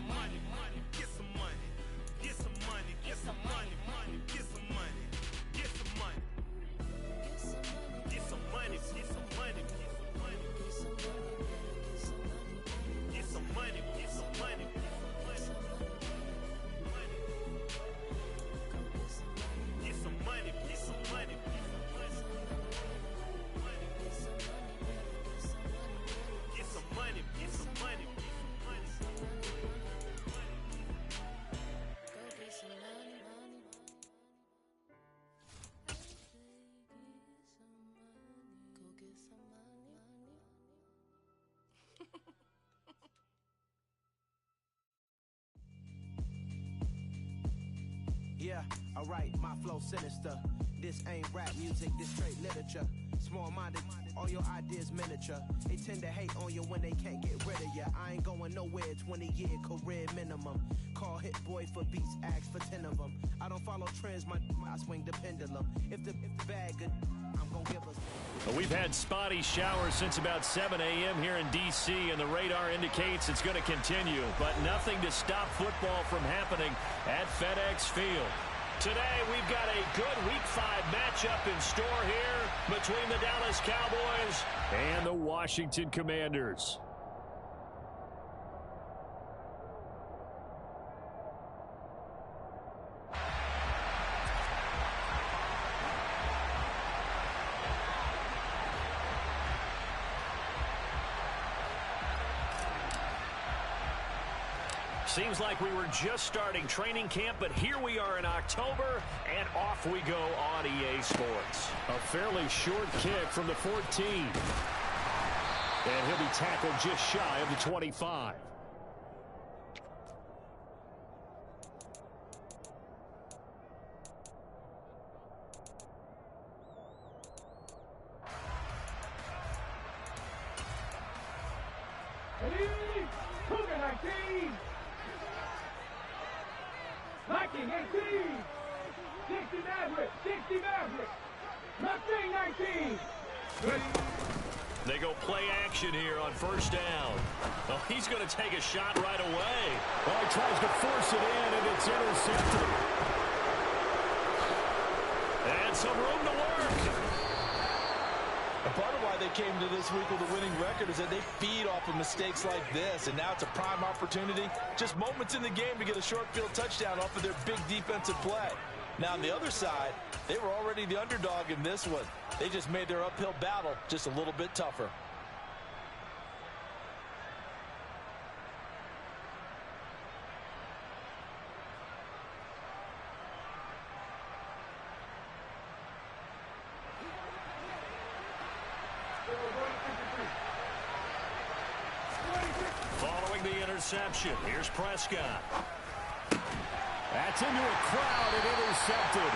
money, money, get some money, get some money, get some money, money, get some money, get some money, get some money, get some money, get some money, get some money, get some money, get some money. Get some money, get some money. Go get some money, money. Go get some money, money. Yeah, alright, my flow sinister. This ain't rap music, this straight literature. Small-minded, all your ideas miniature. They tend to hate on you when they can't get rid of you. I ain't going nowhere, 20-year career minimum. Call Hit Boy for beats, ask for 10 of them. I don't follow trends, I swing the pendulum. If the bag good, I'm gonna give us. We've had spotty showers since about 7 a.m. here in D.C., and the radar indicates it's going to continue, but nothing to stop football from happening at FedEx Field. Today, we've got a good Week 5 matchup in store here between the Dallas Cowboys and the Washington Commanders. Seems like we were just starting training camp, but here we are in October, and off we go on EA Sports. A fairly short kick from the 14. And he'll be tackled just shy of the 25. Cougar 19! 19, 18! 60 Maverick! 60 Maverick! 19! They go play action here on first down. Oh, he's going to take a shot right away. Well, he tries to force it in, and it's intercepted. And some room to work. And part of why they came to this week with a winning record is that they feed off of mistakes like this, and now it's a prime opportunity. Just moments in the game to get a short field touchdown off of their big defensive play. Now, on the other side, they were already the underdog in this one. They just made their uphill battle just a little bit tougher. Following the interception, here's Prescott. That's into a crowd and intercepted.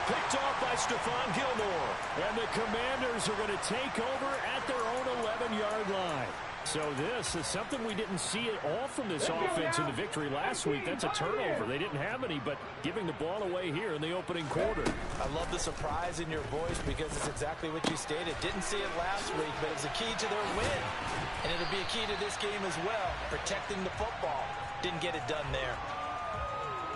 Picked off by Stephon Gilmore. And the Commanders are going to take over at their own 11-yard line. So this is something we didn't see at all from this offense in the victory last week. That's a turnover. They didn't have any, but giving the ball away here in the opening quarter. I love the surprise in your voice because it's exactly what you stated. Didn't see it last week, but it was a key to their win. And it'll be a key to this game as well, protecting the football. Didn't get it done there.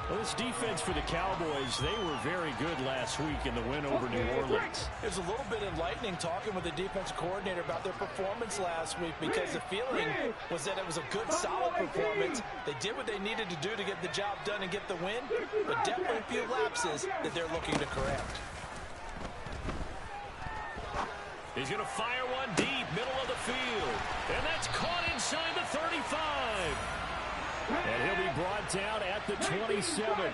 Well, this defense for the Cowboys, they were very good last week in the win over New Orleans. It was a little bit enlightening talking with the defense coordinator about their performance last week because the feeling was that it was a good, solid performance. They did what they needed to do to get the job done and get the win, but definitely a few lapses that they're looking to correct. He's going to fire one deep, middle of the field. And that's caught inside the 35. And he'll be brought down at the 27.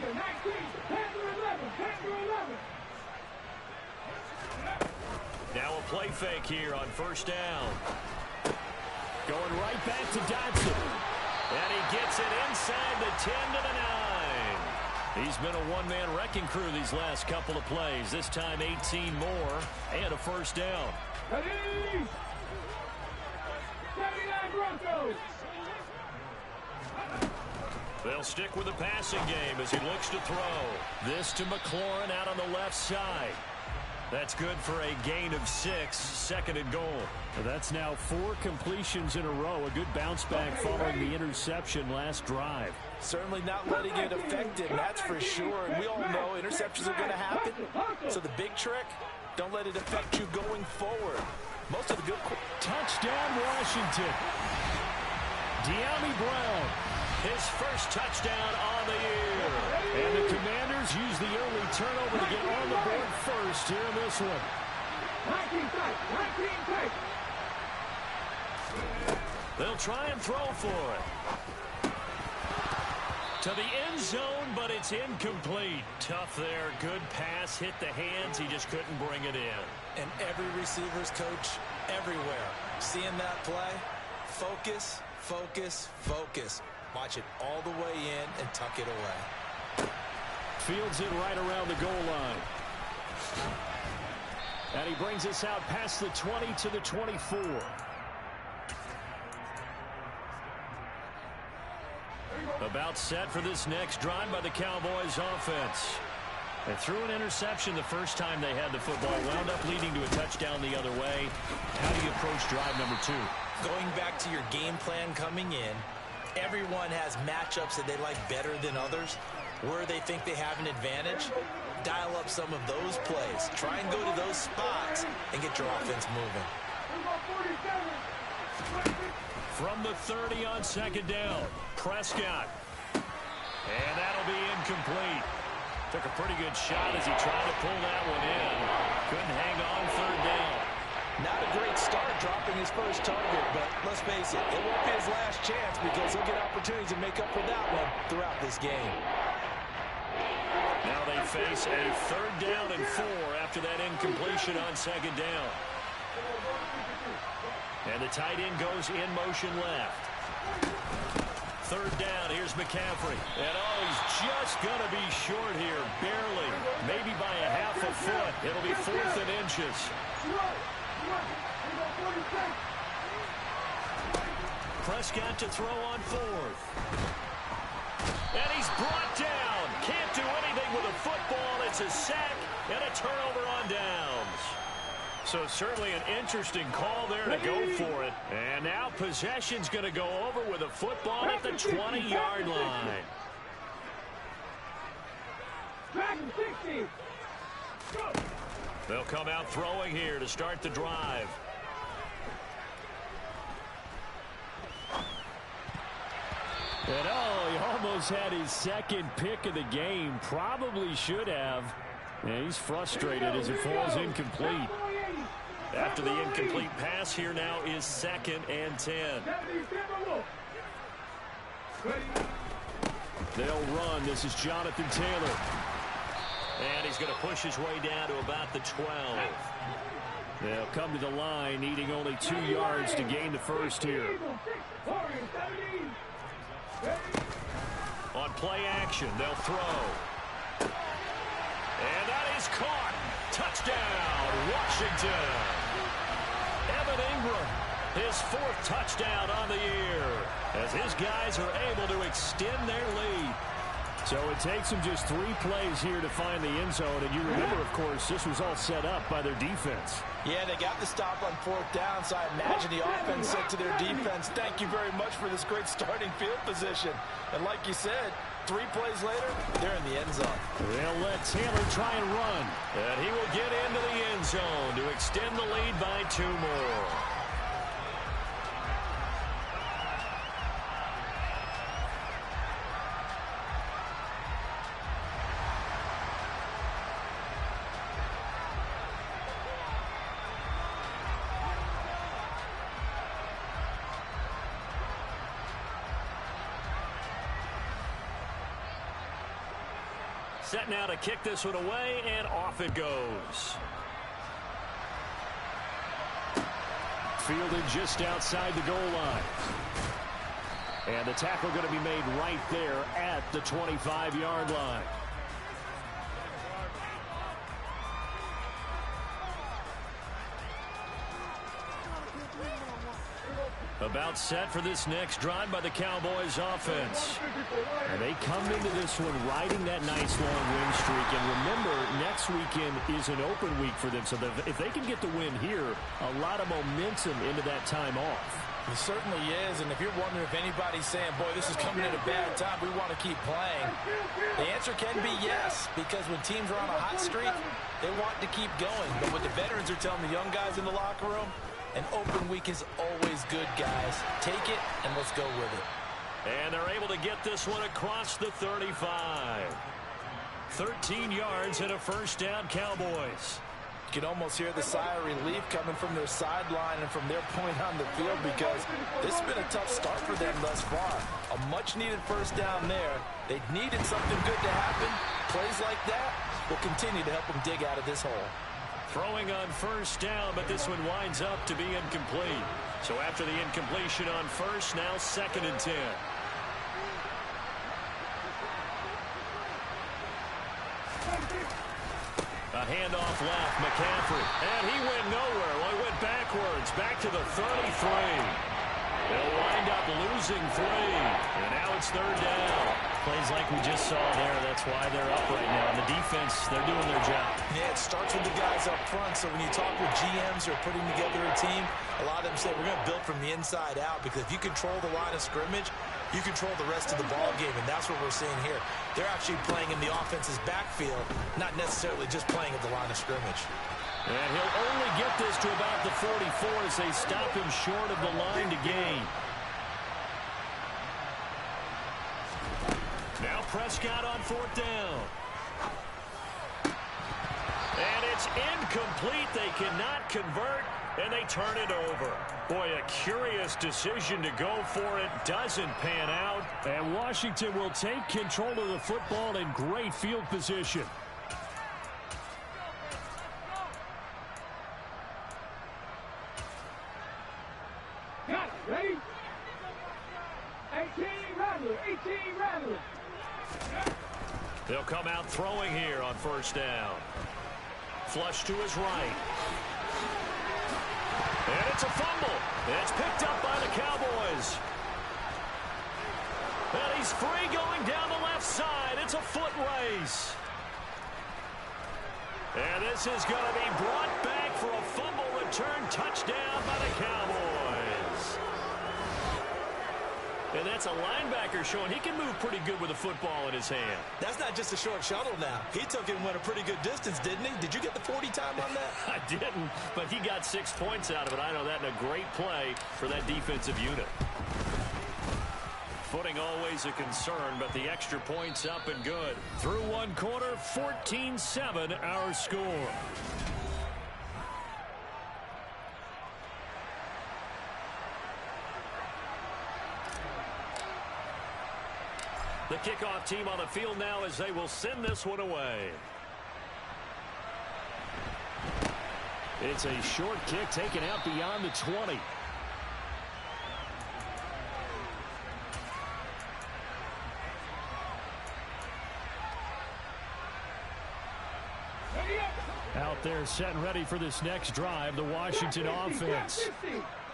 Now a play fake here on first down. Going right back to Dotson. And he gets it inside the 10 to the 9. He's been a one-man wrecking crew these last couple of plays. This time 18 more and a first down. 79 Broncos. They'll stick with the passing game as he looks to throw. This to McLaurin out on the left side. That's good for a gain of 6, 2nd and goal. That's now 4 completions in a row. A good bounce back following the interception last drive. Certainly not letting it affect him, that's for sure. And we all know interceptions are going to happen. So the big trick, don't let it affect you going forward. Most of the good... Touchdown, Washington. De'Ami Brown, his first touchdown on the year. And the Commanders use the early turnover to get on the board first here in this one. 19 tight. They'll try and throw for it. To the end zone, but it's incomplete. Tough there. Good pass. Hit the hands. He just couldn't bring it in. And every receiver's coach everywhere. Seeing that play, focus, focus, focus. Watch it all the way in and tuck it away. Fields it right around the goal line. And he brings us out past the 20 to the 24. About set for this next drive by the Cowboys offense. They threw an interception the first time they had the football, wound up leading to a touchdown the other way. How do you approach drive number 2? Going back to your game plan coming in, everyone has matchups that they like better than others. Where they think they have an advantage, dial up some of those plays. Try and go to those spots and get your offense moving. From the 30 on 2nd down, Prescott. And that'll be incomplete. Took a pretty good shot as he tried to pull that one in. Couldn't hang on 3rd down. Not a great start dropping his first target, but let's face it, it won't be his last chance because he'll get opportunities to make up for that one throughout this game. Now they face a 3rd down and 4 after that incompletion on 2nd down. And the tight end goes in motion left. 3rd down, here's McCaffrey. And he's just going to be short here, barely. Maybe by a half a foot. It'll be 4th and inches. Prescott to throw on 4th. And he's brought down. Can't do anything with a football. It's a sack and a turnover on downs. So certainly an interesting call there to go for it. And now possession's going to go over with a football at the 20-yard line. They'll come out throwing here to start the drive. And he almost had his 2nd pick of the game. Probably should have. And he's frustrated as it falls incomplete. After the incomplete pass, here now is 2nd and 10. They'll run. This is Jonathan Taylor. And he's going to push his way down to about the 12. They'll come to the line, needing only 2 yards to gain the first here. On play action, they'll throw. And that is caught. Touchdown, Washington. Evan Ingram, his 4th touchdown on the year, as his guys are able to extend their lead. So it takes them just 3 plays here to find the end zone. And you remember, of course, this was all set up by their defense. Yeah, they got the stop on 4th down, so I imagine the offense said to their defense, thank you very much for this great starting field position. And like you said, 3 plays later, they're in the end zone. They'll let Taylor try and run. And he will get into the end zone to extend the lead by 2 more. Set now to kick this one away, and off it goes. Fielded just outside the goal line. And the tackle going to be made right there at the 25-yard line. About set for this next drive by the Cowboys offense. And they come into this one riding that nice long win streak. And remember, next weekend is an open week for them. So if they can get the win here, a lot of momentum into that time off. It certainly is, and if you're wondering if anybody's saying, boy, this is coming at a bad time, we want to keep playing, the answer can be yes, because when teams are on a hot streak, they want to keep going. But what the veterans are telling the young guys in the locker room, an open week is always good, guys. Take it, and let's go with it. And they're able to get this one across the 35. 13 yards and a first down, Cowboys. You can almost hear the sigh of relief coming from their sideline and from their point on the field, because this has been a tough start for them thus far. A much-needed first down there. They needed something good to happen. Plays like that will continue to help them dig out of this hole. Throwing on first down, but this one winds up to be incomplete. So after the incompletion on first, now 2nd and 10. A handoff left, McCaffrey. And he went nowhere. Well, he went backwards, back to the 33. They'll wind up losing 3. And now it's 3rd down. Plays like we just saw there. That's why they're up right now. And the defense, they're doing their job. Yeah, it starts with the guys up front. So when you talk with GMs who are putting together a team, a lot of them say we're going to build from the inside out, because if you control the line of scrimmage, you control the rest of the ball game, and that's what we're seeing here. They're actually playing in the offense's backfield, not necessarily just playing at the line of scrimmage. And he'll only get this to about the 44 as they stop him short of the line to gain. Now Prescott on 4th down. And it's incomplete. They cannot convert, and they turn it over. Boy, a curious decision to go for it. Doesn't pan out. And Washington will take control of the football in great field position. Got it, ready? 18 Rattler, 18 Rattler. They'll come out throwing here on first down. Flush to his right. And it's a fumble. And it's picked up by the Cowboys. And he's free going down the left side. It's a foot race. And this is going to be brought back for a fumble return touchdown by the Cowboys. And that's a linebacker showing he can move pretty good with a football in his hand. That's not just a short shuttle now. He took it and went a pretty good distance, didn't he? Did you get the 40 time on that? I didn't, but he got 6 points out of it. I know that in a great play for that defensive unit. Footing always a concern, but the extra points up and good. Through one quarter, 14-7 our score. The kickoff team on the field now as they will send this one away. It's a short kick taken out beyond the 20. Out there set and ready for this next drive, the Washington offense.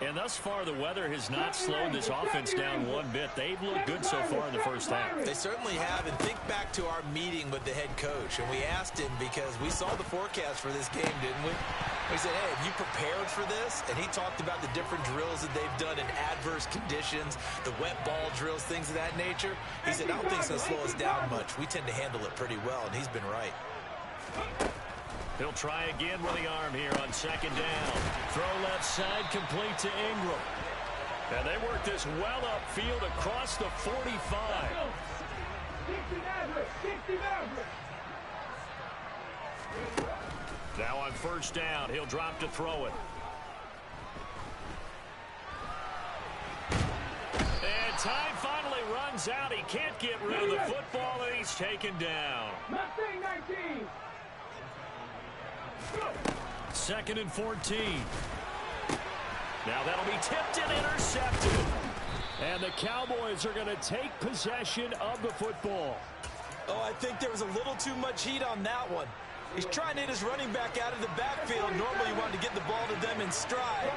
And thus far, the weather has not slowed this offense down one bit. They've looked good so far in the first half. They certainly have, and think back to our meeting with the head coach, and we asked him because we saw the forecast for this game, didn't we? We said, hey, have you prepared for this? And he talked about the different drills that they've done in adverse conditions, the wet ball drills, things of that nature. He said, I don't think it's going to slow us down much. We tend to handle it pretty well, and he's been right. He'll try again with the arm here on 2nd down. Throw left side, complete to Ingram. And they work this well upfield across the 45. Now on first down, he'll drop to throw it. And time finally runs out. He can't get rid of the football, and he's taken down. 19. 2nd and 14. Now that'll be tipped and intercepted. And the Cowboys are going to take possession of the football. Oh, I think there was a little too much heat on that one. He's trying to hit his running back out of the backfield. Normally you want to get the ball to them in stride.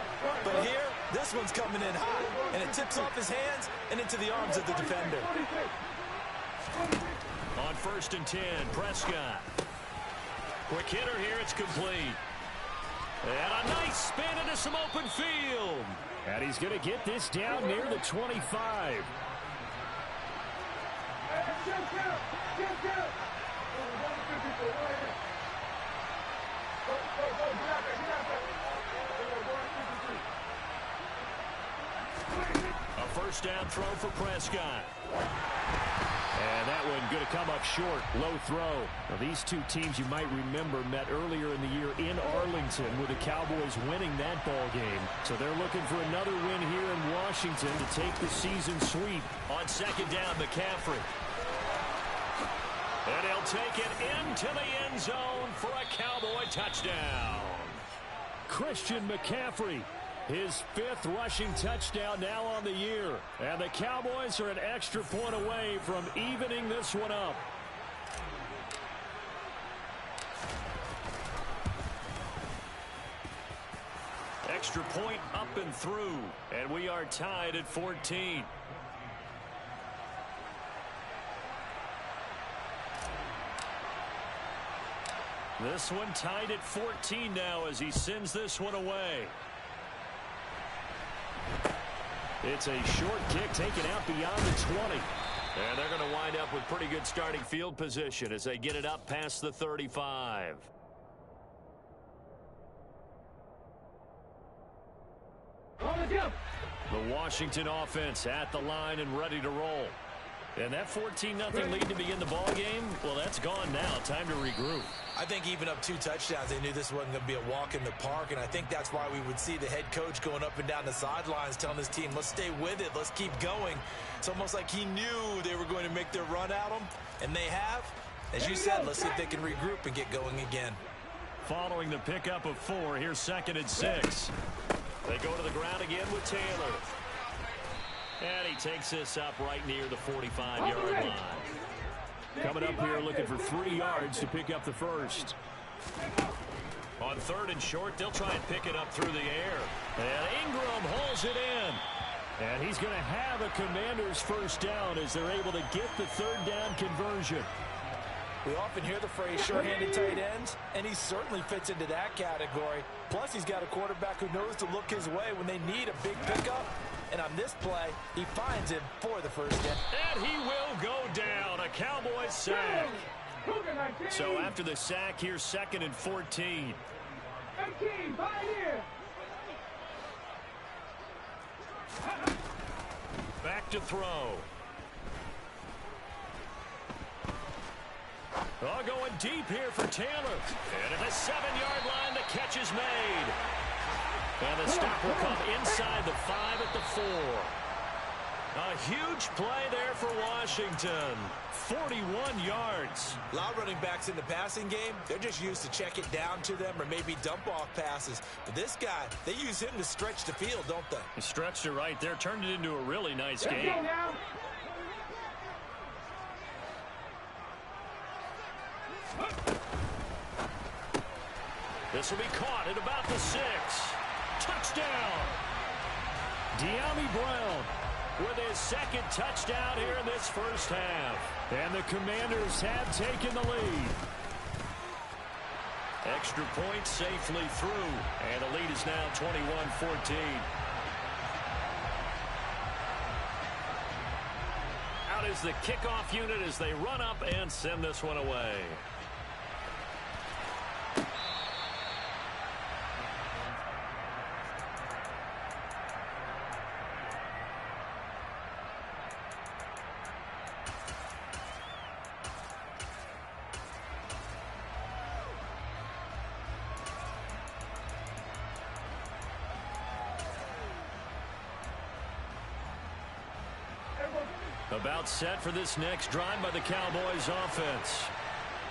But here, this one's coming in hot. And it tips off his hands and into the arms of the defender. 1st and 10. Prescott. Quick hitter here. It's complete. And a nice spin into some open field. And he's going to get this down near the 25. A 1st down throw for Prescott. And that one going to come up short. Low throw. Now, these two teams you might remember met earlier in the year in Arlington with the Cowboys winning that ball game. So they're looking for another win here in Washington to take the season sweep. On 2nd down, McCaffrey. And he'll take it into the end zone for a Cowboy touchdown. Christian McCaffrey. His 5th rushing touchdown now on the year. And the Cowboys are an extra point away from evening this one up. Extra point up and through. And we are tied at 14. This one tied at 14 now as he sends this one away. It's a short kick taken out beyond the 20. And they're going to wind up with pretty good starting field position as they get it up past the 35. The Washington offense at the line and ready to roll. And that 14-0 lead to begin the ball game, well, that's gone now. Time to regroup. I think even up 2 touchdowns, they knew this wasn't going to be a walk in the park, and I think that's why we would see the head coach going up and down the sidelines telling his team, let's stay with it, let's keep going. It's almost like he knew they were going to make their run at him, and they have. As you said, let's see if they can regroup and get going again. Following the pickup of 4, here's 2nd and 6. They go to the ground again with Taylor. And he takes this up right near the 45-yard line. Coming up here looking for 3 yards to pick up the 1st. On 3rd and short, they'll try and pick it up through the air. And Ingram holds it in. And he's going to have a Commanders 1st down as they're able to get the 3rd down conversion. We often hear the phrase sure-handed tight ends, and he certainly fits into that category. Plus, he's got a quarterback who knows to look his way when they need a big pickup. And on this play, he finds him for the 1st down. And he will go down. A Cowboys sack. So after the sack, here's 2nd and 14. 18, Pioneer. Back to throw. Oh, going deep here for Taylor. And at the 7-yard line, the catch is made. And the stop will come inside the 5 at the 4. A huge play there for Washington. 41 yards. A lot of running backs in the passing game, they're just used to check it down to them or maybe dump off passes. But this guy, they use him to stretch the field, don't they? He stretched it right there, turned it into a really nice game. This will be caught at about the 6. Touchdown! De'Ami Brown with his 2nd touchdown here in this 1st half. And the Commanders have taken the lead. Extra point safely through. And the lead is now 21-14. Out is the kickoff unit as they run up and send this one away. About set for this next drive by the Cowboys offense.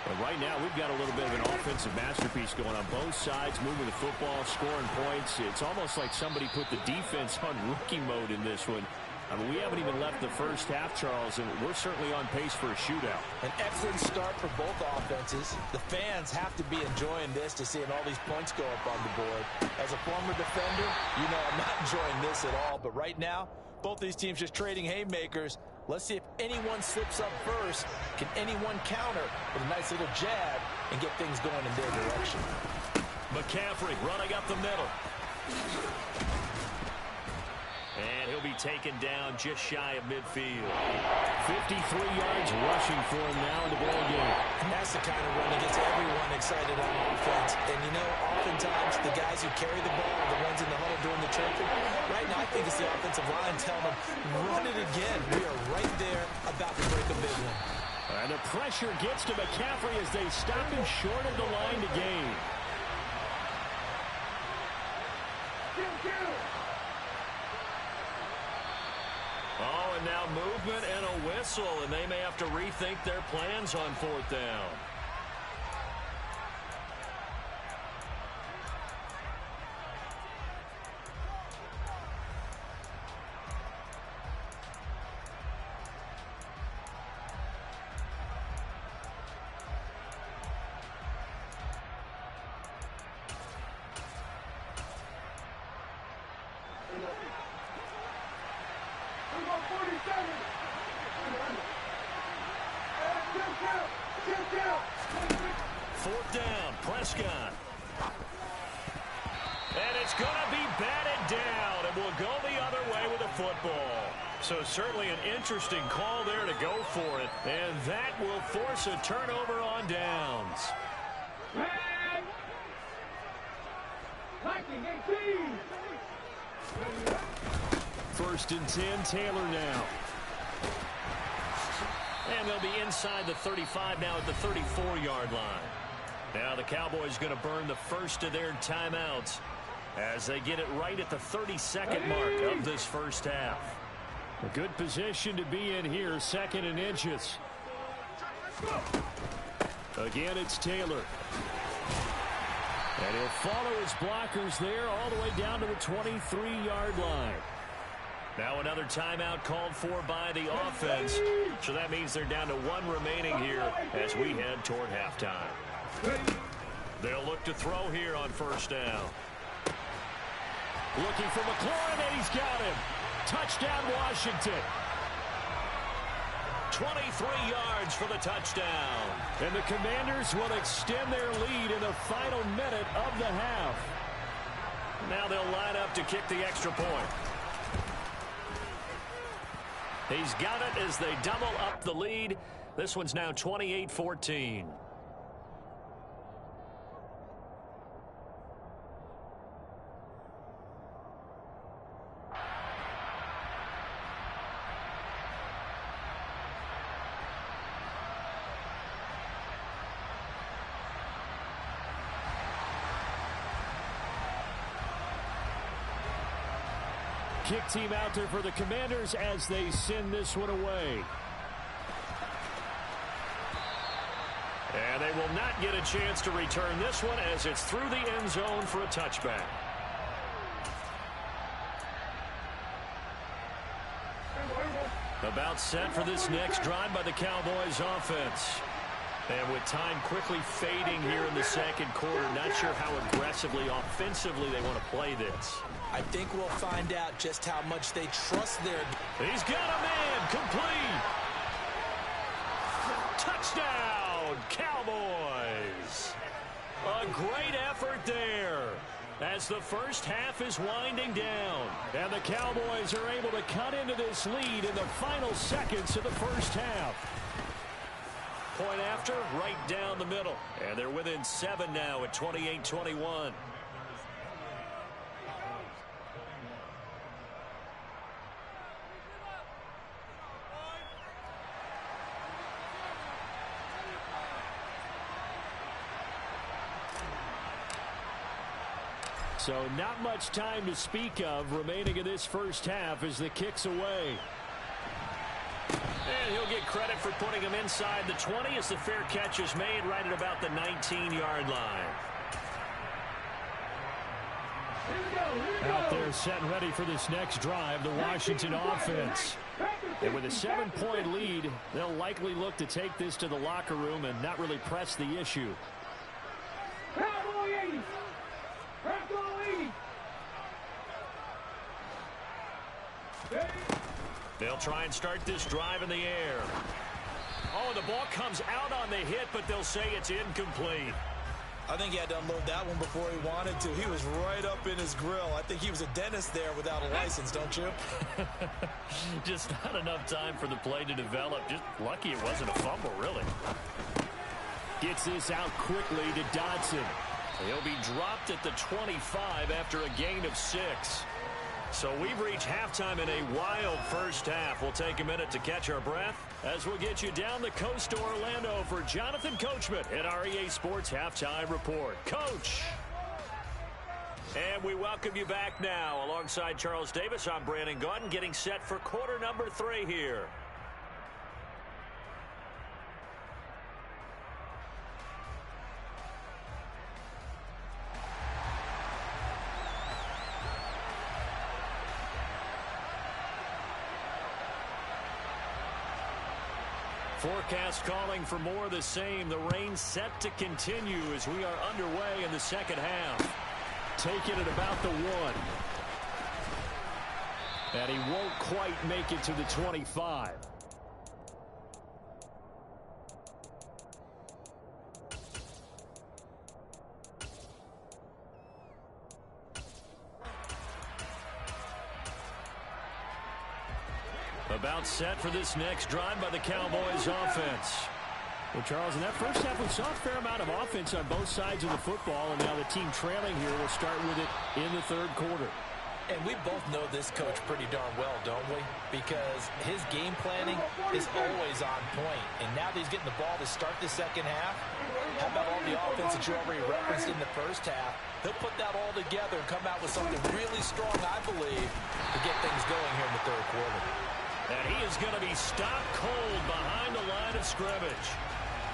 But right now, we've got a little bit of an offensive masterpiece going on both sides, moving the football, scoring points. It's almost like somebody put the defense on rookie mode in this one. I mean, we haven't even left the 1st half, Charles, and we're certainly on pace for a shootout. An excellent start for both offenses. The fans have to be enjoying this to seeing all these points go up on the board. As a former defender, you know I'm not enjoying this at all. But right now, both these teams just trading haymakers. Let's see if anyone slips up first. Can anyone counter with a nice little jab and get things going in their direction? McCaffrey running up the middle. And he'll be taken down just shy of midfield. 53 yards rushing for him now in the ball game. That's the kind of run that gets everyone excited on offense. And, you know, oftentimes the guys who carry the ball are the ones in the huddle doing the choking. Right now, I think it's the offensive line telling them, run it again. We are right there about to break a big one. And the pressure gets to McCaffrey as they stop him short of the line to gain. Oh, and now movement and a whistle, and they may have to rethink their plans on 4th down. Fourth down, Prescott. And it's going to be batted down, and will go the other way with the football. So certainly an interesting call there to go for it, and that will force a turnover on downs. First and 10, Taylor now. And they'll be inside the 35 now at the 34-yard line. Now the Cowboys going to burn the first of their timeouts as they get it right at the 32nd mark of this first half. A good position to be in here, 2nd and inches. Again, it's Taylor. And he'll follow his blockers there all the way down to the 23-yard line. Now another timeout called for by the offense. So that means they're down to 1 remaining here as we head toward halftime. They'll look to throw here on 1st down. Looking for McLaurin, and he's got him. Touchdown, Washington. 23 yards for the touchdown. And the Commanders will extend their lead in the final minute of the half. Now they'll line up to kick the extra point. He's got it as they double up the lead. This one's now 28-14. Kick team out there for the Commanders as they send this one away. And they will not get a chance to return this one as it's through the end zone for a touchback. About set for this next drive by the Cowboys offense. And with time quickly fading here in the 2nd quarter, not sure how aggressively, offensively they want to play this. I think we'll find out just how much they trust their... He's got a man, complete. Touchdown, Cowboys. A great effort there as the first half is winding down. And the Cowboys are able to cut into this lead in the final seconds of the first half. Point after, right down the middle. And they're within 7 now at 28-21. So not much time to speak of remaining in this first half as the kick's away. And he'll get credit for putting him inside the 20 as the fair catch is made right at about the 19-yard line. Out there set and ready for this next drive, the Washington offense. And with a 7-point lead, they'll likely look to take this to the locker room and not really press the issue. They'll try and start this drive in the air. Oh, the ball comes out on the hit, but they'll say it's incomplete. I think he had to unload that one before he wanted to. He was right up in his grill. I think he was a dentist there without a license, don't you? Just not enough time for the play to develop. Just lucky it wasn't a fumble, really. Gets this out quickly to Dodson. He'll be dropped at the 25 after a gain of 6. So we've reached halftime in a wild first half. We'll take a minute to catch our breath as we'll get you down the coast to Orlando for Jonathan Coachman at our EA Sports Halftime Report. Coach! And we welcome you back now. Alongside Charles Davis, I'm Brandon Gaudin, getting set for quarter number 3 here. Forecast calling for more of the same. The rain set to continue as we are underway in the second half. Taking it about the 1. And he won't quite make it to the 25. About set for this next drive by the Cowboys offense. Well, Charles, in that first half, we saw a fair amount of offense on both sides of the football, and now the team trailing here will start with it in the third quarter. And we both know this coach pretty darn well, don't we? Because his game planning is always on point. And now that he's getting the ball to start the second half, how about all the offense that you already referenced in the first half? He'll put that all together and come out with something really strong, I believe, to get things going here in the third quarter. And he is going to be stopped cold behind the line of scrimmage.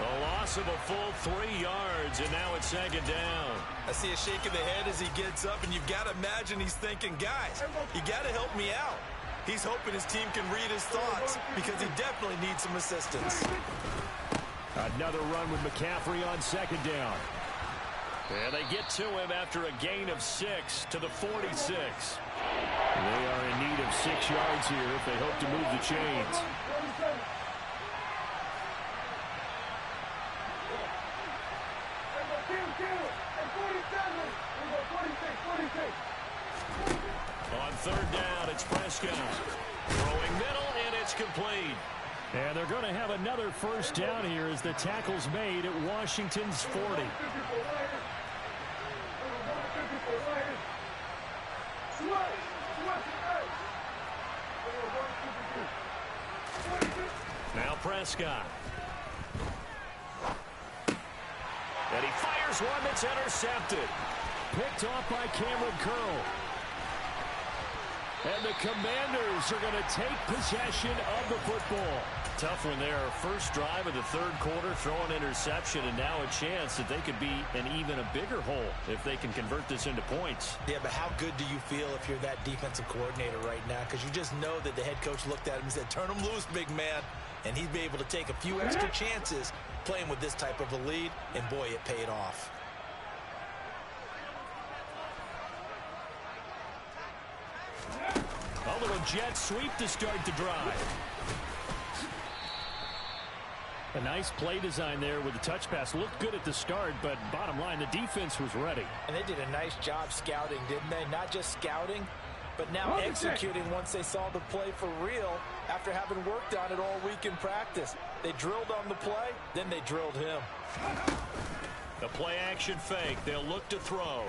The loss of a full 3 yards, and now it's second down. I see a shake of the head as he gets up, and you've got to imagine he's thinking, guys, you got to help me out. He's hoping his team can read his thoughts because he definitely needs some assistance. Another run with McCaffrey on second down. And they get to him after a gain of 6 to the 46. They are in need of 6 yards here if they hope to move the chains. On third down, it's Prescott. Throwing middle, and it's complete. And they're going to have another first down here as the tackle's made at Washington's 40. Now Prescott. And he fires one that's intercepted. Picked off by Cameron Curl. And the Commanders are going to take possession of the football. Tough one there. First drive of the third quarter, throw an interception, and now a chance that they could be in even a bigger hole if they can convert this into points. Yeah, but how good do you feel if you're that defensive coordinator right now? Because you just know that the head coach looked at him and said, turn him loose, big man. And he'd be able to take a few extra chances playing with this type of a lead, and boy, it paid off. A little jet sweep to start the drive. A nice play design there with the touch pass. Looked good at the start, but bottom line, the defense was ready. And they did a nice job scouting, didn't they? Not just scouting, but now executing once they saw the play for real after having worked on it all week in practice. They drilled on the play, then they drilled him. The play action fake. They'll look to throw.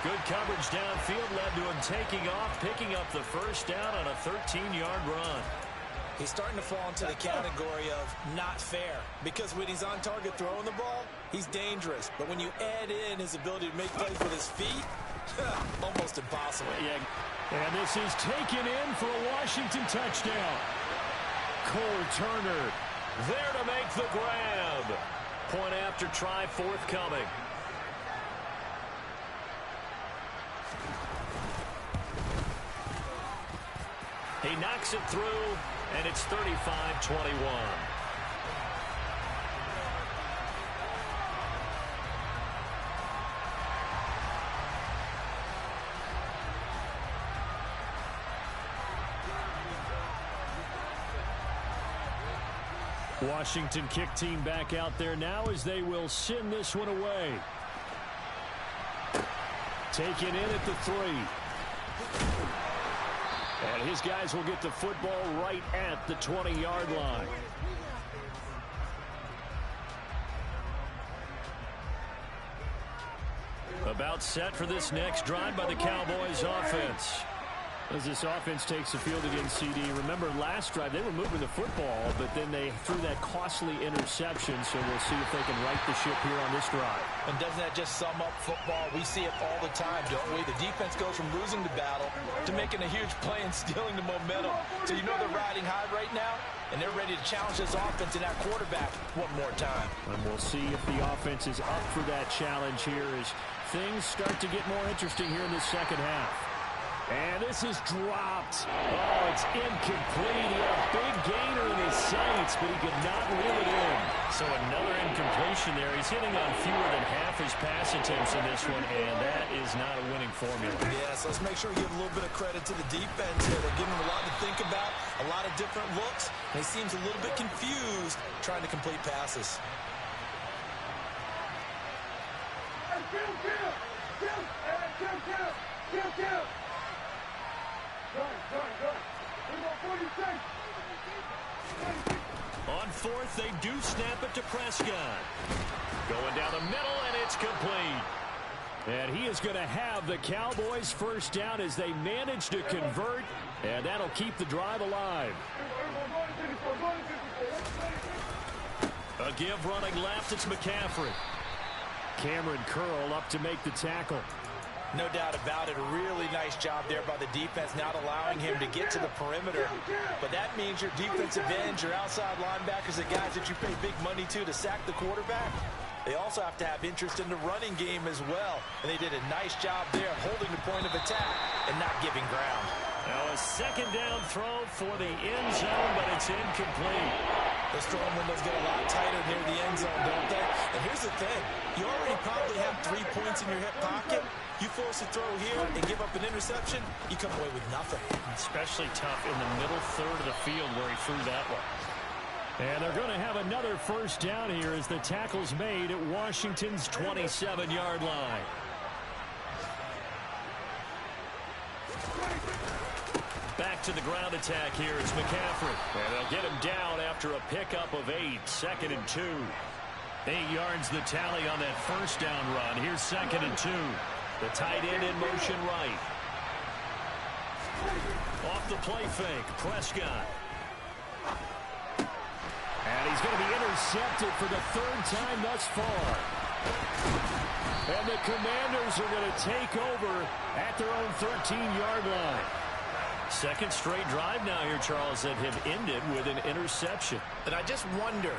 Good coverage downfield led to him taking off, picking up the first down on a 13-yard run. He's starting to fall into the category of not fair, because when he's on target throwing the ball, he's dangerous. But when you add in his ability to make plays with his feet, almost impossible. Yeah. And this is taken in for a Washington touchdown. Cole Turner there to make the grab. Point after try forthcoming. He knocks it through, and it's 35-21. Washington kick team back out there now as they will send this one away. Taken in at the 3. And his guys will get the football right at the 20-yard line. About set for this next drive by the Cowboys offense. As this offense takes the field against CD. Remember last drive they were moving the football, but then they threw that costly interception, so we'll see if they can right the ship here on this drive. And doesn't that just sum up football? We see it all the time, don't we? The defense goes from losing the battle to making a huge play and stealing the momentum. So you know they're riding high right now, and they're ready to challenge this offense and that quarterback one more time. And we'll see if the offense is up for that challenge here as things start to get more interesting here in the second half. And this is dropped. Oh, it's incomplete. He had a big gainer in his sights, but he could not reel it in. So another incompletion there. He's hitting on fewer than half his pass attempts in this one, and that is not a winning formula. Yeah, so let's make sure we give a little bit of credit to the defense here. They're giving him a lot to think about, a lot of different looks, and he seems a little bit confused trying to complete passes. On 4th, they do snap it to Prescott. Going down the middle, and it's complete. And he is going to have the Cowboys first down as they manage to convert, and that'll keep the drive alive. A give running left, it's McCaffrey. Cameron Curl up to make the tackle. No doubt about it. A really nice job there by the defense, not allowing him to get to the perimeter. But that means your defensive ends, your outside linebackers, the guys that you pay big money to sack the quarterback, they also have to have interest in the running game as well. And they did a nice job there holding the point of attack and not giving ground. Now a second down throw for the end zone, but it's incomplete. Those throwing windows get a lot tighter near the end zone, don't they? And here's the thing. You already probably have 3 points in your hip pocket. You force a throw here and give up an interception, you come away with nothing. Especially tough in the middle third of the field where he threw that one. And they're going to have another first down here as the tackle's made at Washington's 27-yard line. Back to the ground attack here. It's McCaffrey. And they'll get him down after a pickup of 8. 2nd and 2. 8 yards the tally on that first down run. Here's 2nd and 2. The tight end in motion right. Off the play fake. Prescott. And he's going to be intercepted for the 3rd time thus far. And the Commanders are going to take over at their own 13-yard line. Second straight drive now here, Charles, that have ended with an interception. And I just wonder,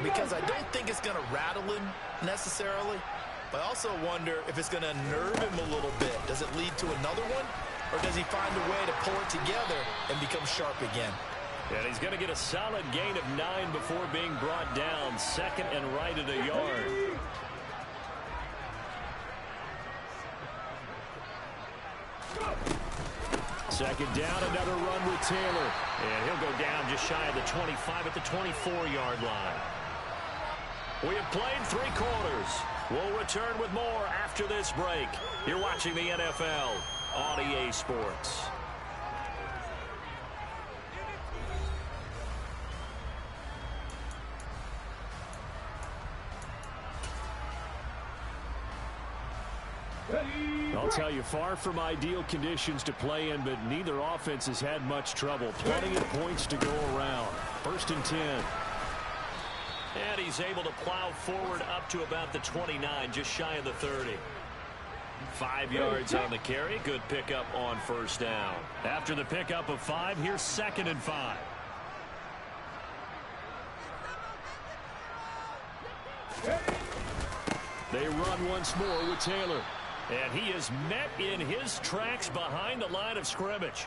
because I don't think it's going to rattle him necessarily, but I also wonder if it's going to unnerve him a little bit. Does it lead to another one? Or does he find a way to pull it together and become sharp again? And he's going to get a solid gain of 9 before being brought down. 2nd and right at a yard. Second down, another run with Taylor. And he'll go down just shy of the 25 at the 24-yard line. We have played 3 quarters. We'll return with more after this break. You're watching the NFL on EA Sports. I'll tell you, far from ideal conditions to play in, but neither offense has had much trouble. Plenty of points to go around. 1st and 10. And he's able to plow forward up to about the 29, just shy of the 30. 5 yards on the carry. Good pickup on first down. After the pickup of 5, here's 2nd and 5. They run once more with Taylor. And he is met in his tracks behind the line of scrimmage.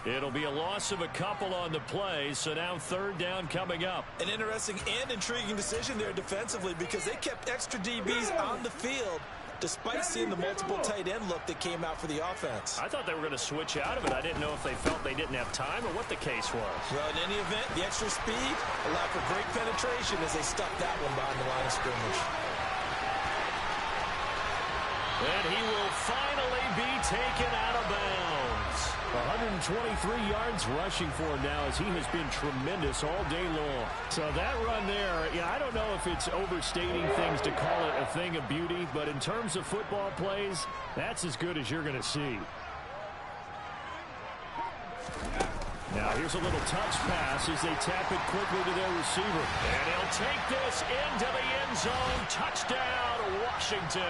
It'll be a loss of a couple on the play, so now 3rd down coming up. An interesting and intriguing decision there defensively because they kept extra DBs on the field despite seeing the multiple tight end look that came out for the offense. I thought they were going to switch out of it. I didn't know if they felt they didn't have time or what the case was. Well, in any event, the extra speed allowed for great penetration as they stuck that one behind the line of scrimmage. And he will finally be taken out of bounds. 123 yards rushing for him now as he has been tremendous all day long. So that run there, yeah, I don't know if it's overstating things to call it a thing of beauty, but in terms of football plays, that's as good as you're going to see. Now here's a little touch pass as they tap it quickly to their receiver. And he'll take this into the end zone. Touchdown, Washington.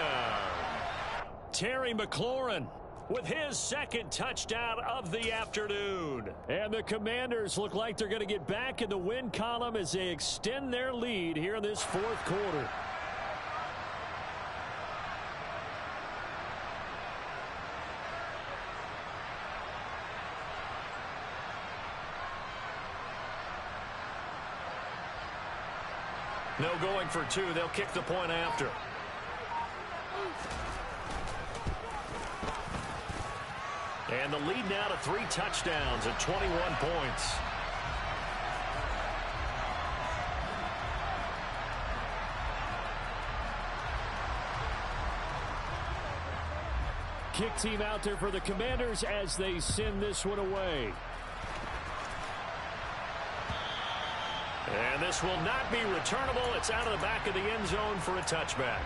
Terry McLaurin with his second touchdown of the afternoon. And the Commanders look like they're going to get back in the win column as they extend their lead here in this fourth quarter. No going for two. They'll kick the point after. And the lead now to 3 touchdowns at 21 points. Kick team out there for the Commanders as they send this one away. And this will not be returnable. It's out of the back of the end zone for a touchback.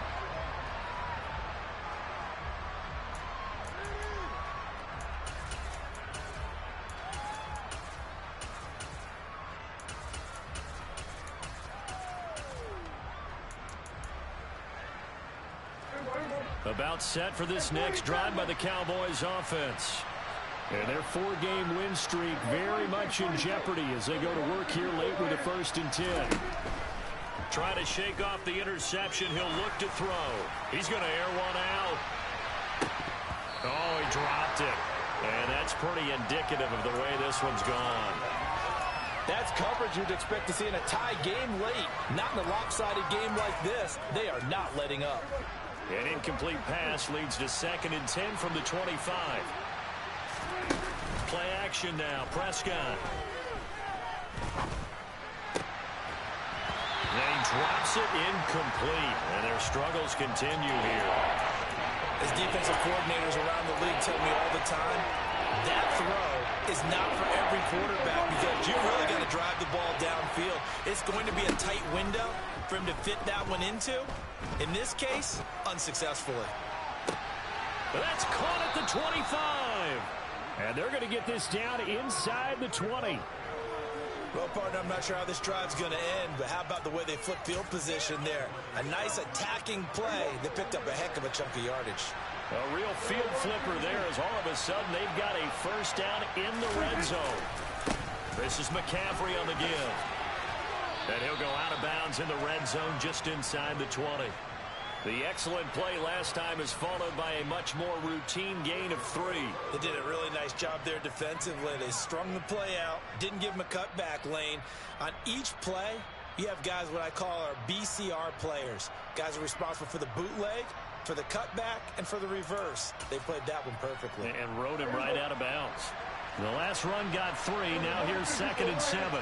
About set for this next drive by the Cowboys offense. And their 4-game win streak very much in jeopardy as they go to work here late with a 1st and 10. Try to shake off the interception. He'll look to throw. He's going to air one out. Oh, he dropped it. And that's pretty indicative of the way this one's gone. That's coverage you'd expect to see in a tie game late. Not in a lopsided game like this. They are not letting up. An incomplete pass leads to 2nd and 10 from the 25. Play action now. Prescott. And he drops it incomplete. And their struggles continue here. As defensive coordinators around the league tell me all the time, that throw is not for every quarterback because you really got to drive the ball downfield. It's going to be a tight window for him to fit that one into. In this case, unsuccessfully. That's caught at the 25. And they're going to get this down inside the 20. Well, partner, I'm not sure how this drive's going to end, but how about the way they flip field position there? A nice attacking play that picked up a heck of a chunk of yardage. A real field flipper there as all of a sudden they've got a 1st down in the red zone. This is McCaffrey on the give. And he'll go out of bounds in the red zone just inside the 20. The excellent play last time is followed by a much more routine gain of 3. They did a really nice job there defensively. They strung the play out, didn't give him a cutback lane. On each play, you have guys what I call our BCR players. Guys are responsible for the bootleg, for the cutback, and for the reverse. They played that one perfectly. And rode him right out of bounds. The last run got 3. Now here's 2nd and 7.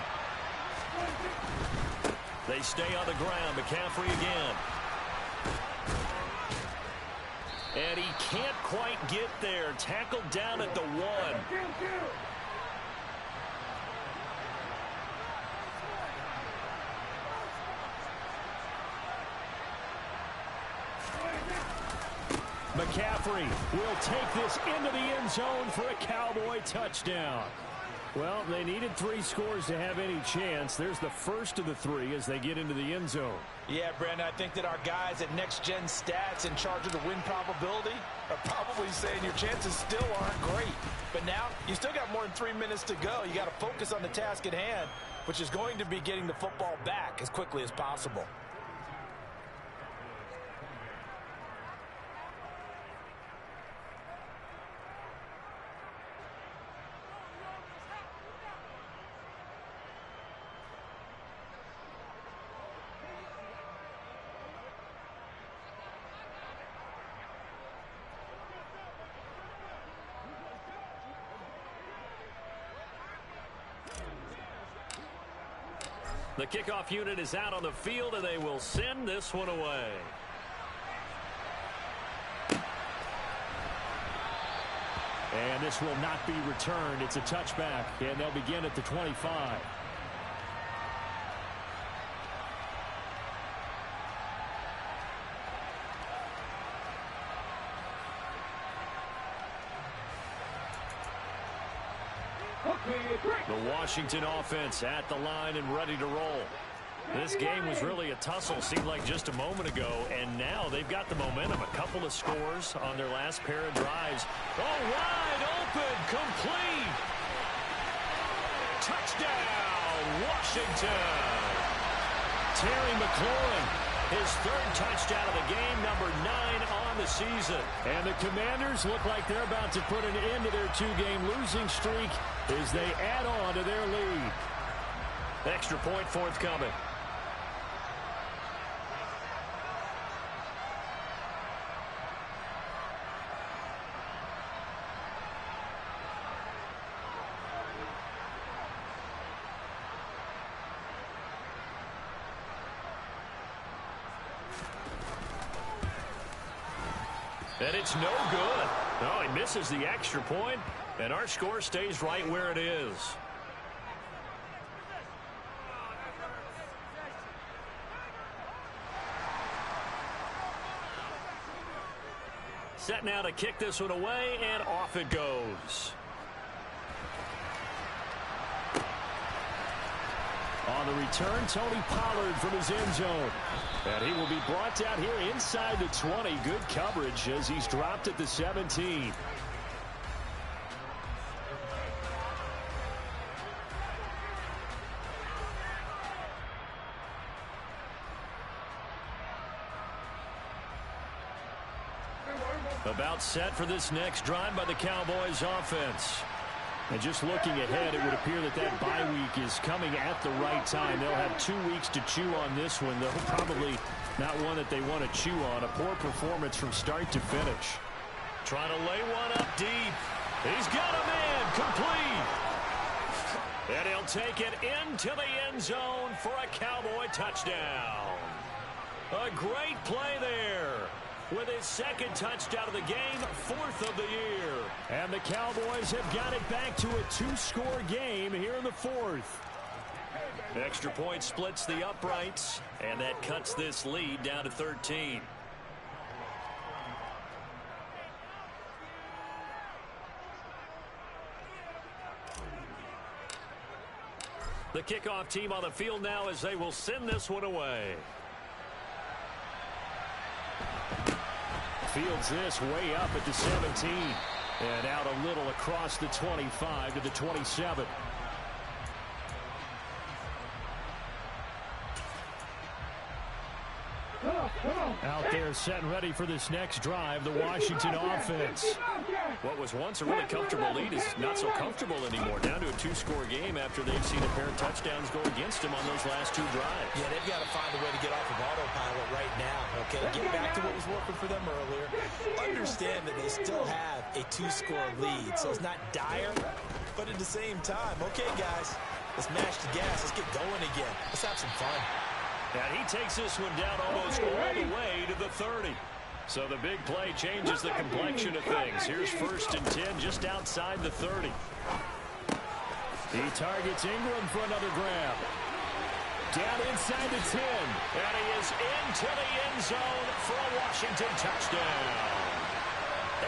They stay on the ground. McCaffrey again. And he can't quite get there. Tackled down at the 1. McCaffrey will take this into the end zone for a Cowboy touchdown. Well, they needed 3 scores to have any chance. There's the first of the 3 as they get into the end zone. Yeah, Brandon, I think that our guys at Next Gen Stats in charge of the win probability are probably saying your chances still aren't great. But now, you still got more than 3 minutes to go. You got to focus on the task at hand, which is going to be getting the football back as quickly as possible. The kickoff unit is out on the field, and they will send this one away. And this will not be returned. It's a touchback, and they'll begin at the 25. The Washington offense at the line and ready to roll. This game was really a tussle, seemed like just a moment ago, and now they've got the momentum. A couple of scores on their last pair of drives. Oh, wide open, complete. Touchdown, Washington. Terry McLaurin, his third touchdown of the game, number 9 on the season. And the Commanders look like they're about to put an end to their 2-game losing streak as they add on to their lead. Extra point forthcoming. And it's no good. Oh, he misses the extra point, and our score stays right where it is. Set now to kick this one away, and off it goes. On the return, Tony Pollard from his end zone. And he will be brought down here inside the 20. Good coverage as he's dropped at the 17. About set for this next drive by the Cowboys offense. And just looking ahead, it would appear that that bye week is coming at the right time. They'll have 2 weeks to chew on this one, though probably not one that they want to chew on. A poor performance from start to finish. Trying to lay one up deep. He's got a man complete. And he'll take it into the end zone for a Cowboy touchdown. A great play there. With his second touchdown of the game, 4th of the year. And the Cowboys have got it back to a 2-score game here in the 4th. Extra point splits the uprights, and that cuts this lead down to 13. The kickoff team on the field now as they will send this one away. Fields this way up at the 17. And out a little across the 25 to the 27. Out there set and ready for this next drive, the Washington offense. What was once a really comfortable lead is not so comfortable anymore. Down to a 2-score game after they've seen a pair of touchdowns go against them on those last 2 drives. Yeah, they've got to find a way to get off of autopilot right now, okay? Get back to what was working for them earlier. Understand that they still have a 2-score lead, so it's not dire, but at the same time, okay, guys, let's mash the gas. Let's get going again. Let's have some fun. And he takes this one down almost all the way to the 30. So the big play changes the complexion of things. Here's 1st and 10 just outside the 30. He targets Ingram for another grab. Down inside the 10. And he is into the end zone for a Washington touchdown.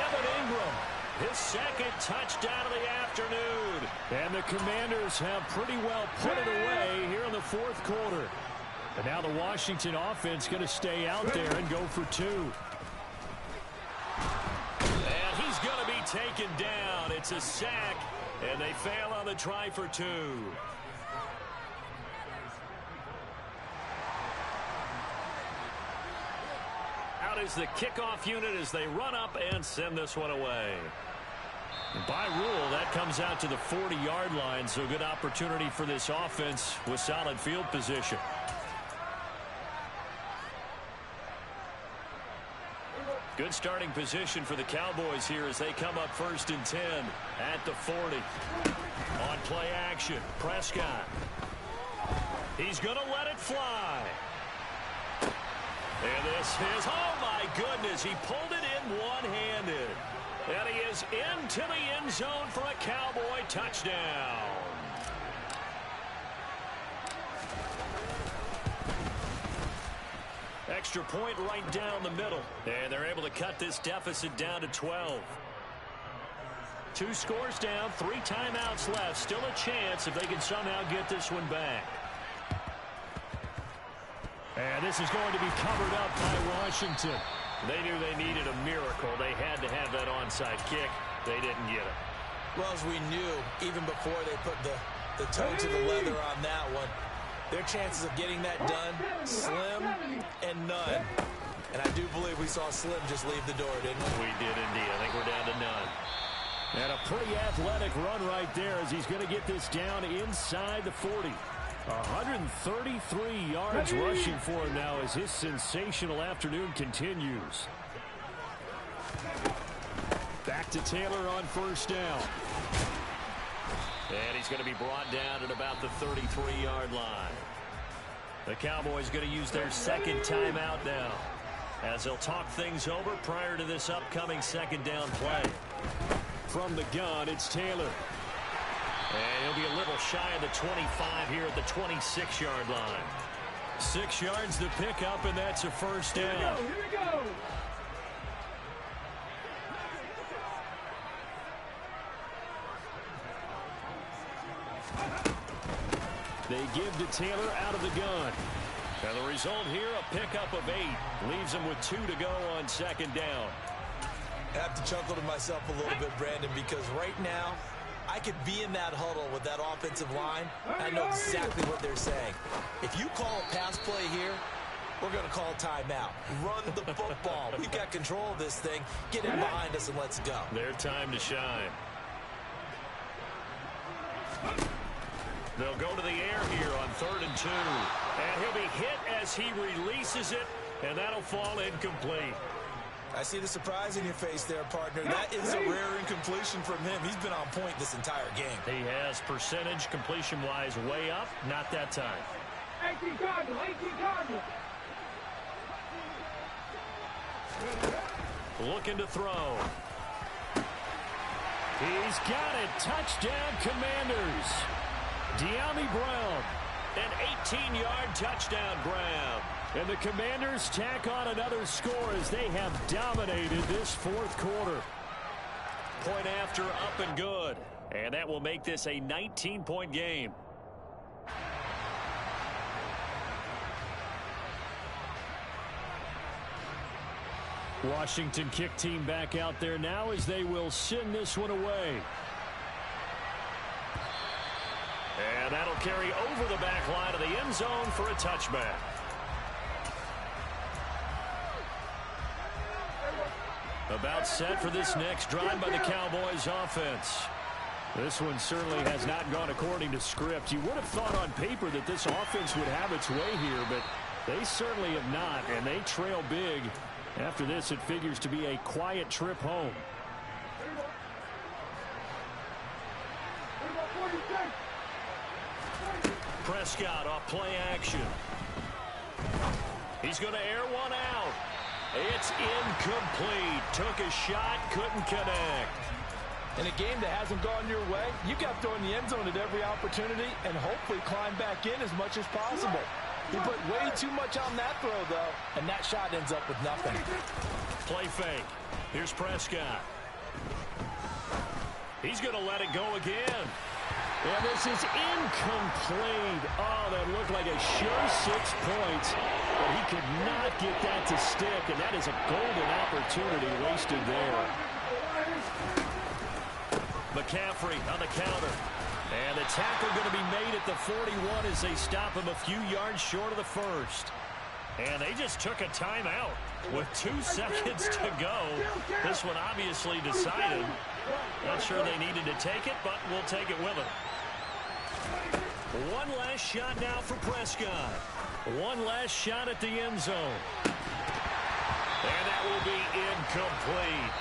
Evan Ingram, his second touchdown of the afternoon. And the Commanders have pretty well put it away here in the 4th quarter. And now the Washington offense going to stay out there and go for 2. And he's going to be taken down. It's a sack, and they fail on the try for 2. Out is the kickoff unit as they run up and send this one away. And by rule, that comes out to the 40-yard line, so good opportunity for this offense with solid field position. Good starting position for the Cowboys here as they come up 1st and 10 at the 40. On play action, Prescott. He's going to let it fly. And this is, oh my goodness, he pulled it in one-handed. And he is into the end zone for a Cowboy touchdown. Extra point right down the middle. And they're able to cut this deficit down to 12. 2 scores down, 3 timeouts left. Still a chance if they can somehow get this one back. And this is going to be covered up by Washington. They knew they needed a miracle. They had to have that onside kick. They didn't get it. Well, as we knew, even before they put the toe to the leather on that one, their chances of getting that done, slim and none. And I do believe we saw Slim just leave the door, didn't we? We did indeed. I think we're down to none. And a pretty athletic run right there as he's going to get this down inside the 40. 133 yards rushing for him now as his sensational afternoon continues. Back to Taylor on first down. And he's going to be brought down at about the 33-yard line. The Cowboys going to use their second timeout now as they'll talk things over prior to this upcoming second down play. From the gun, it's Taylor. And he'll be a little shy of the 25 here at the 26-yard line. 6 yards to pick up, and that's a first down. Here we go. They give to Taylor out of the gun. And the result here, a pickup of 8. Leaves him with 2 to go on second down. I have to chuckle to myself a little bit, Brandon, because right now, I could be in that huddle with that offensive line. I know exactly what they're saying. If you call a pass play here, we're going to call a timeout. Run the football. We've got control of this thing. Get in behind us and let's go. Their time to shine. They'll go to the air here on 3rd and 2. And he'll be hit as he releases it, and that'll fall incomplete. I see the surprise in your face there, partner. That is a rare incompletion from him. He's been on point this entire game. He has percentage completion-wise way up. Not that time. 18 Cardinals, 18 Cardinals. Looking to throw. He's got it. Touchdown, Commanders. De'Ami Brown. An 18-yard touchdown grab. And the Commanders tack on another score as they have dominated this 4th quarter. Point after, up and good. And that will make this a 19-point game. Washington kick team back out there now as they will send this one away. And that'll carry over the back line of the end zone for a touchback. About set for this next drive by the Cowboys offense. This one certainly has not gone according to script. You would have thought on paper that this offense would have its way here, but they certainly have not, and they trail big. After this, it figures to be a quiet trip home. Prescott off play action. He's going to air one out. It's incomplete. Took a shot, couldn't connect. In a game that hasn't gone your way, you got to throw in the end zone at every opportunity and hopefully climb back in as much as possible. He put way too much on that throw, though, and that shot ends up with nothing. Play fake. Here's Prescott. He's going to let it go again. And this is incomplete. Oh, that looked like a sure 6 points. But he could not get that to stick, and that is a golden opportunity wasted there. McCaffrey on the counter. And the tackle going to be made at the 41 as they stop him a few yards short of the first. And they just took a timeout with 2 seconds to go. This one obviously decided. Not sure they needed to take it, but we'll take it with them. One last shot now for Prescott. One last shot at the end zone. And that will be incomplete.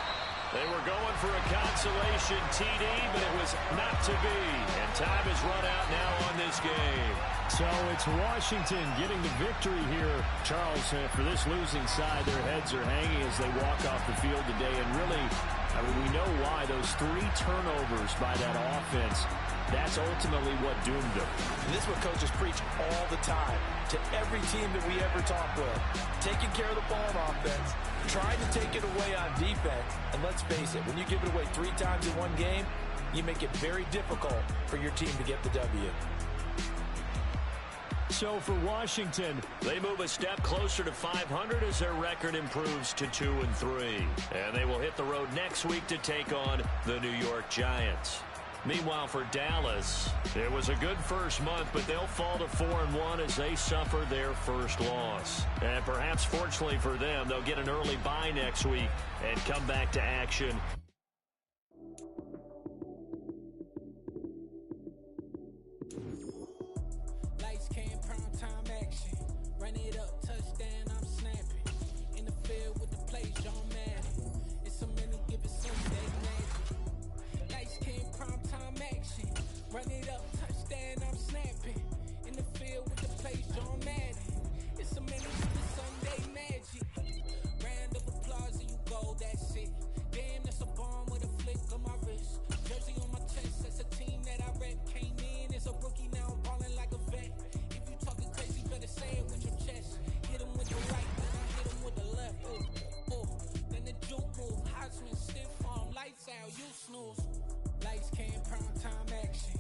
They were going for a consolation TD, but it was not to be. And time has run out now on this game. So it's Washington getting the victory here. Charles, for this losing side, their heads are hanging as they walk off the field today. And really, I mean, we know why. Those 3 turnovers by that offense, that's ultimately what doomed them. This is what coaches preach all the time to every team that we ever talk with. Taking care of the ball on offense, trying to take it away on defense. And let's face it, when you give it away 3 times in one game, you make it very difficult for your team to get the W. So for Washington, they move a step closer to 500 as their record improves to 2-3. And they will hit the road next week to take on the New York Giants. Meanwhile, for Dallas, it was a good first month, but they'll fall to 4-1 as they suffer their first loss. And perhaps fortunately for them, they'll get an early bye next week and come back to action. Lights came, prime time action. Run it up, touchdown, I'm snapping. In the field with the play, John.